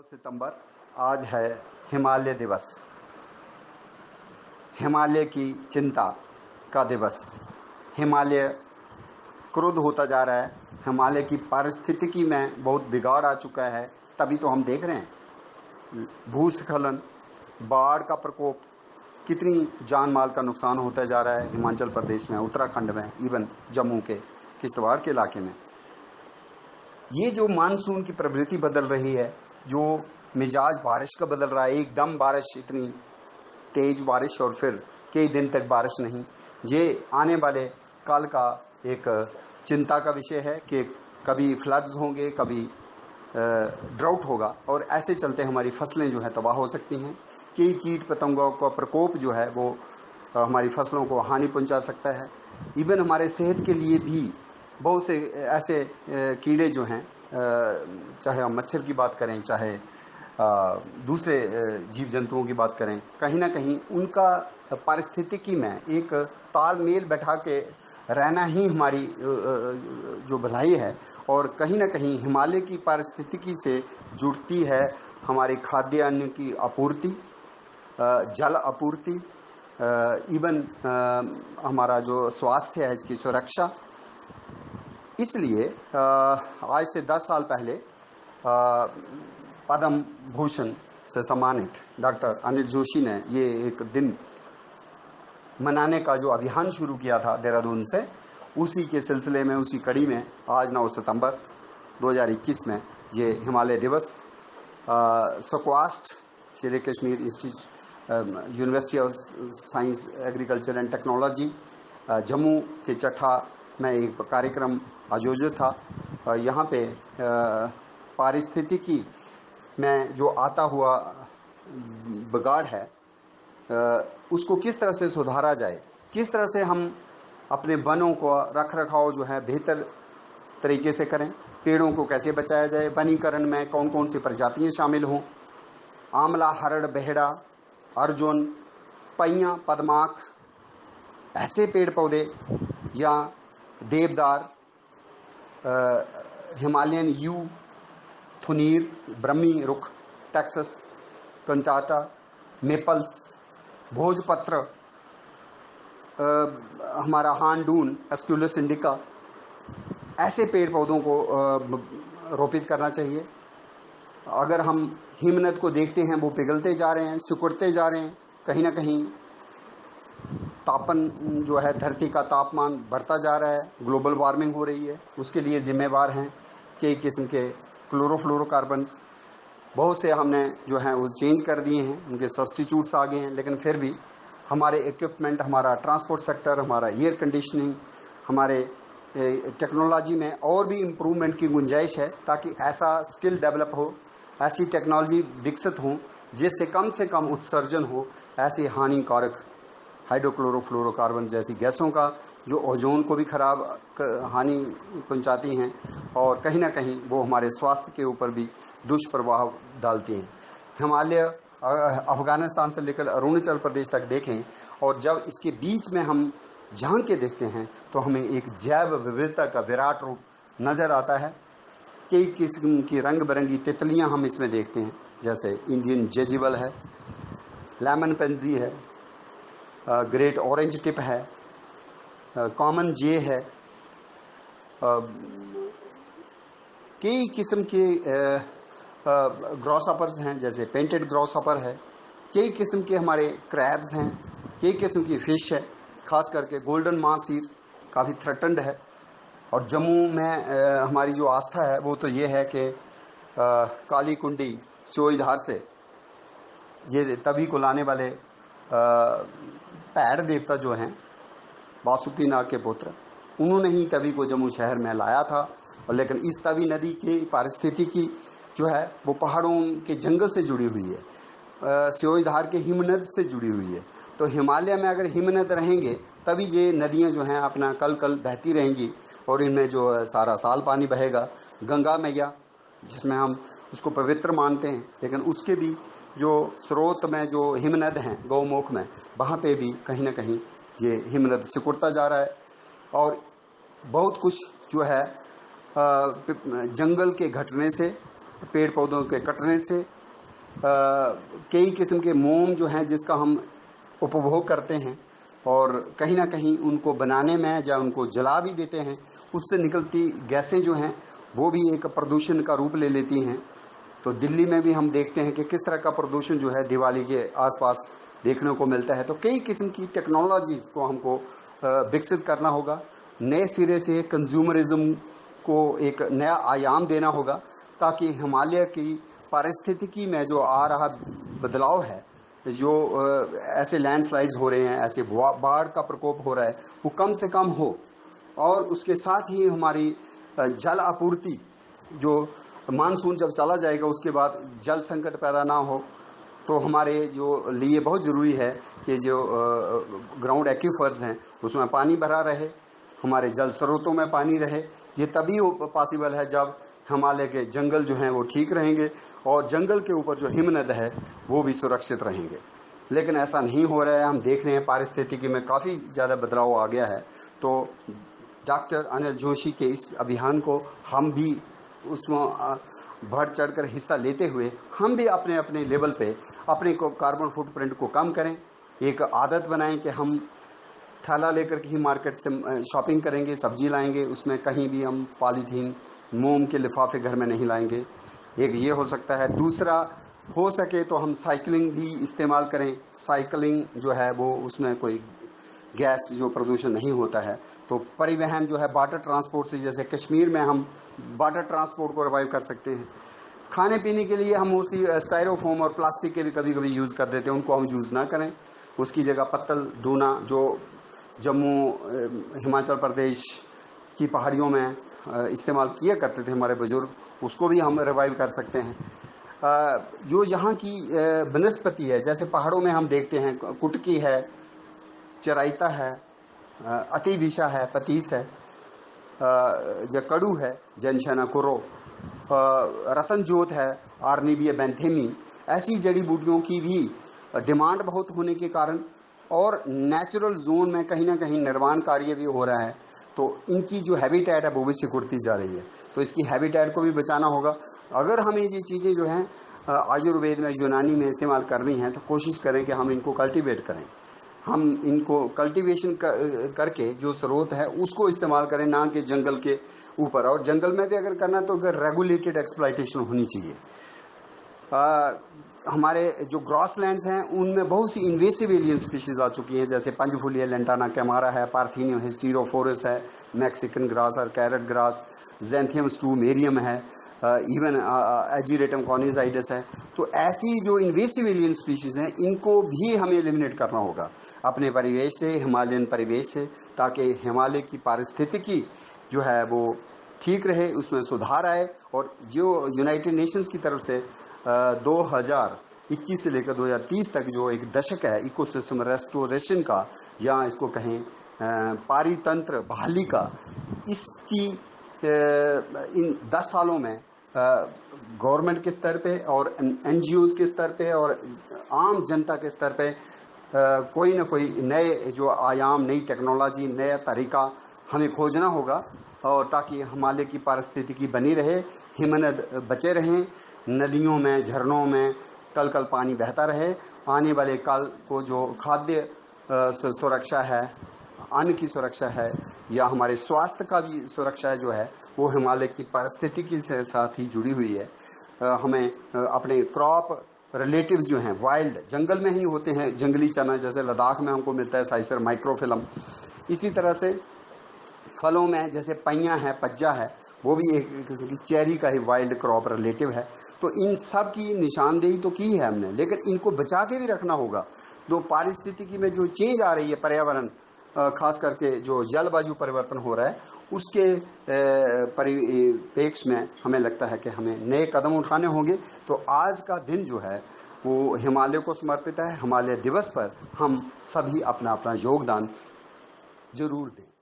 सितंबर आज है हिमालय दिवस। हिमालय की चिंता का दिवस। हिमालय क्रुद्ध होता जा रहा है। हिमालय की पारिस्थितिकी में बहुत बिगाड़ आ चुका है। तभी तो हम देख रहे हैं भूस्खलन, बाढ़ का प्रकोप, कितनी जान माल का नुकसान होता जा रहा है हिमाचल प्रदेश में, उत्तराखंड में, इवन जम्मू के किश्तवाड़ के इलाके में। ये जो मानसून की प्रवृत्ति बदल रही है, जो मिजाज बारिश का बदल रहा है, एकदम बारिश, इतनी तेज बारिश और फिर कई दिन तक बारिश नहीं, ये आने वाले काल का एक चिंता का विषय है कि कभी फ्लड्स होंगे, कभी ड्राउट होगा और ऐसे चलते हमारी फसलें जो है तबाह हो सकती हैं। कई कीट पतंगों का प्रकोप जो है वो हमारी फसलों को हानि पहुंचा सकता है। इवन हमारे सेहत के लिए भी बहुत से ऐसे कीड़े जो हैं, चाहे हम मच्छर की बात करें, चाहे दूसरे जीव जंतुओं की बात करें, कहीं ना कहीं उनका पारिस्थितिकी में एक तालमेल बैठा के रहना ही हमारी जो भलाई है। और कहीं ना कहीं हिमालय की पारिस्थितिकी से जुड़ती है हमारी खाद्यान्न की आपूर्ति, जल आपूर्ति, इवन हमारा जो स्वास्थ्य है, इसकी सुरक्षा। इसलिए आज से 10 साल पहले पद्म भूषण से सम्मानित डॉक्टर अनिल जोशी ने ये एक दिन मनाने का जो अभियान शुरू किया था देहरादून से, उसी के सिलसिले में, उसी कड़ी में आज 9 सितंबर 2021 में ये हिमालय दिवस स्क्वास्ट शेर Kashmir institute university of science agriculture and technology Jammu के चट्ठा में एक कार्यक्रम आयोजित था। यहाँ पे पारिस्थितिकी में जो आता हुआ बिगाड़ है, उसको किस तरह से सुधारा जाए, किस तरह से हम अपने वनों को रख रखाव जो है बेहतर तरीके से करें, पेड़ों को कैसे बचाया जाए, वनीकरण में कौन कौन सी प्रजातियां शामिल हों, आंवला, हरड़, बेहड़ा, अर्जुन, पैया, पदमाख, ऐसे पेड़ पौधे, या देवदार, हिमालयन यू, थुनीर, ब्रह्मी रुख, टेक्सस कंटाटा, मेपल्स, भोजपत्र, हमारा हांडून, एस्क्यूलस इंडिका, ऐसे पेड़ पौधों को रोपित करना चाहिए। अगर हम हिमनद को देखते हैं, वो पिघलते जा रहे हैं, सिकुड़ते जा रहे हैं, कहीं ना कहीं तापन जो है, धरती का तापमान बढ़ता जा रहा है, ग्लोबल वार्मिंग हो रही है। उसके लिए जिम्मेवार हैं कई किस्म के क्लोरोफ्लोरोकार्बन्स। बहुत से हमने जो है वो चेंज कर दिए हैं, उनके सब्स्टिट्यूट्स आ गए हैं, लेकिन फिर भी हमारे इक्विपमेंट, हमारा ट्रांसपोर्ट सेक्टर, हमारा एयर कंडीशनिंग, हमारे टेक्नोलॉजी में और भी इम्प्रूवमेंट की गुंजाइश है, ताकि ऐसा स्किल डेवलप हो, ऐसी टेक्नोलॉजी विकसित हो जिससे कम से कम उत्सर्जन हो ऐसी हानिकारक हाइड्रोक्लोरोफ्लोरोकार्बन जैसी गैसों का, जो ओजोन को भी खराब हानि पहुंचाती हैं और कहीं ना कहीं वो हमारे स्वास्थ्य के ऊपर भी दुष्प्रभाव डालती हैं। हिमालय अफगानिस्तान से लेकर अरुणाचल प्रदेश तक देखें और जब इसके बीच में हम झांक के देखते हैं तो हमें एक जैव विविधता का विराट रूप नज़र आता है। कई किस्म की रंग बिरंगी तितलियां हम इसमें देखते हैं, जैसे इंडियन जेजिबल है, लेमन पेंजी है, ग्रेट ऑरेंज टिप है, कॉमन जे है, कई किस्म के ग्रॉसहॉपर्स हैं, जैसे पेंटेड ग्रॉसहॉपर है, कई किस्म के हमारे क्रैब्स हैं, कई किस्म की फ़िश है, खास करके गोल्डन मासीर काफ़ी थ्रेटन्ड है। और जम्मू में हमारी जो आस्था है वो तो ये है कि काली कुंडी सियोई-धार से ये तभी को लाने वाले पैड़ देवता जो हैं, वासुकी नाग के पुत्र, उन्होंने ही तवी को जम्मू शहर में लाया था। और लेकिन इस तवी नदी की पारिस्थितिकी जो है वो पहाड़ों के जंगल से जुड़ी हुई है, सियोई-धार के हिमनद से जुड़ी हुई है। तो हिमालय में अगर हिमनद रहेंगे तभी ये नदियां जो हैं अपना कल कल बहती रहेंगी और इनमें जो सारा साल पानी बहेगा। गंगा मैया, जिसमें हम उसको पवित्र मानते हैं, लेकिन उसके भी जो स्रोत में जो हिमनद हैं गौमुख में, वहाँ पे भी कहीं ना कहीं ये हिमनद सिकुड़ता जा रहा है। और बहुत कुछ जो है जंगल के घटने से पेड़ पौधों के कटने से, कई किस्म के मोम जो हैं जिसका हम उपभोग करते हैं और कहीं ना कहीं उनको बनाने में या उनको जला भी देते हैं, उससे निकलती गैसें जो हैं वो भी एक प्रदूषण का रूप ले लेती हैं। तो दिल्ली में भी हम देखते हैं कि किस तरह का प्रदूषण जो है दिवाली के आसपास देखने को मिलता है। तो कई किस्म की टेक्नोलॉजीज़ को हमको विकसित करना होगा, नए सिरे से कंज्यूमरिज्म को एक नया आयाम देना होगा, ताकि हिमालय की पारिस्थितिकी में जो आ रहा बदलाव है, जो ऐसे लैंडस्लाइड्स हो रहे हैं, ऐसे बाढ़ का प्रकोप हो रहा है, वो कम से कम हो। और उसके साथ ही हमारी जल आपूर्ति, जो मानसून जब चला जाएगा उसके बाद जल संकट पैदा ना हो, तो हमारे जो लिए बहुत ज़रूरी है कि जो ग्राउंड एक्वीफर्स हैं उसमें पानी भरा रहे, हमारे जल स्रोतों में पानी रहे। ये तभी पॉसिबल है जब हिमालय के जंगल जो हैं वो ठीक रहेंगे और जंगल के ऊपर जो हिमनद है वो भी सुरक्षित रहेंगे। लेकिन ऐसा नहीं हो रहा है, हम देख रहे हैं पारिस्थितिकी में काफ़ी ज़्यादा बदलाव आ गया है। तो डॉक्टर अनिल जोशी के इस अभियान को हम भी उसमें बढ़ चढ़ कर हिस्सा लेते हुए हम भी अपने अपने लेवल पे अपने को कार्बन फुटप्रिंट को कम करें। एक आदत बनाएं कि हम थैला लेकर के ही मार्केट से शॉपिंग करेंगे, सब्जी लाएंगे, उसमें कहीं भी हम पॉलीथीन मोम के लिफाफे घर में नहीं लाएंगे। एक ये हो सकता है। दूसरा, हो सके तो हम साइकिलिंग भी इस्तेमाल करें। साइकिलिंग जो है वो उसमें कोई गैस जो प्रदूषण नहीं होता है। तो परिवहन जो है वाटर ट्रांसपोर्ट से, जैसे कश्मीर में हम वाटर ट्रांसपोर्ट को रिवाइव कर सकते हैं। खाने पीने के लिए हम मोस्टली स्टायरोफोम और प्लास्टिक के भी कभी कभी यूज़ कर देते हैं, उनको हम यूज़ ना करें। उसकी जगह पत्तल डूना जो जम्मू हिमाचल प्रदेश की पहाड़ियों में इस्तेमाल किया करते थे हमारे बुज़ुर्ग, उसको भी हम रिवाइव कर सकते हैं। जो यहाँ की वनस्पति है, जैसे पहाड़ों में हम देखते हैं कुटकी है, चराइता है, अतिविशा है, पतीस है, जकड़ू है, जनशना कुरो, रतन जोत है, आर्निबिया बेंथेमी, ऐसी जड़ी बूटियों की भी डिमांड बहुत होने के कारण और नेचुरल जोन में कहीं ना कहीं निर्माण कार्य भी हो रहा है। तो इनकी जो हैबिटेट है वो भी सिकुड़ती जा रही है। तो इसकी हैबिटेट को भी बचाना होगा। अगर हमें ये चीज़ें जो हैं आयुर्वेद में, यूनानी में इस्तेमाल करनी है, तो कोशिश करें कि हम इनको कल्टीवेट करें। हम इनको कल्टीवेशन करके जो स्रोत है उसको इस्तेमाल करें, ना कि जंगल के ऊपर। और जंगल में भी अगर करना तो अगर रेगुलेटेड एक्सप्लॉइटेशन होनी चाहिए। हमारे जो ग्रॉसलैंड्स हैं उनमें बहुत सी इन्वेसिव एलियन स्पीशीज़ आ चुकी हैं, जैसे पंजफुलिया लेंटाना कैमारा है, पार्थीनियम हिस्टीरोफोरस है, मैक्सिकन ग्रास और कैरेट ग्रास, जेंथियम स्ट्रूमेरियम है, इवन एजिरेटम कॉनिजाइडस है। तो ऐसी जो इन्वेसिव एलियन स्पीशीज़ हैं इनको भी हमें एलिमिनेट करना होगा अपने परिवेश से, हिमालयन परिवेश से, ताकि हिमालय की पारिस्थितिकी जो है वो ठीक रहे, उसमें सुधार आए। और जो यूनाइटेड नेशंस की तरफ से 2021 से लेकर 2030 तक जो एक दशक है इकोसिस्टम रेस्टोरेशन का, या इसको कहें पारितंत्र बहाली का, इसकी इन 10 सालों में गवर्नमेंट के स्तर पे और NGOs के स्तर पे और आम जनता के स्तर पे कोई ना कोई नए जो आयाम, नई टेक्नोलॉजी, नया तरीका हमें खोजना होगा, और ताकि हिमालय की पारिस्थितिकी बनी रहे, हिमनद बचे रहें, नदियों में, झरनों में कल कल पानी बहता रहे। आने वाले काल को जो खाद्य सुरक्षा है, अन्न की सुरक्षा है, या हमारे स्वास्थ्य का भी सुरक्षा है जो है, वो हिमालय की पारिस्थितिकी से साथ ही जुड़ी हुई है। हमें अपने क्रॉप रिलेटिव्स जो हैं, वाइल्ड जंगल में ही होते हैं, जंगली चना जैसे लद्दाख में हमको मिलता है साइसर माइक्रोफिलम, इसी तरह से फलों में जैसे पैया है, पज्जा है, वो भी एक किस्म की चेरी का ही वाइल्ड क्रॉप रिलेटिव है। तो इन सब की निशानदेही तो की है हमने, लेकिन इनको बचा के भी रखना होगा। तो पारिस्थितिकी में जो चेंज आ रही है, पर्यावरण खास करके जो जलवायु परिवर्तन हो रहा है, उसके परिप्रेक्ष्य में हमें लगता है कि हमें नए कदम उठाने होंगे। तो आज का दिन जो है वो हिमालय को समर्पित है। हिमालय दिवस पर हम सभी अपना अपना योगदान जरूर दें।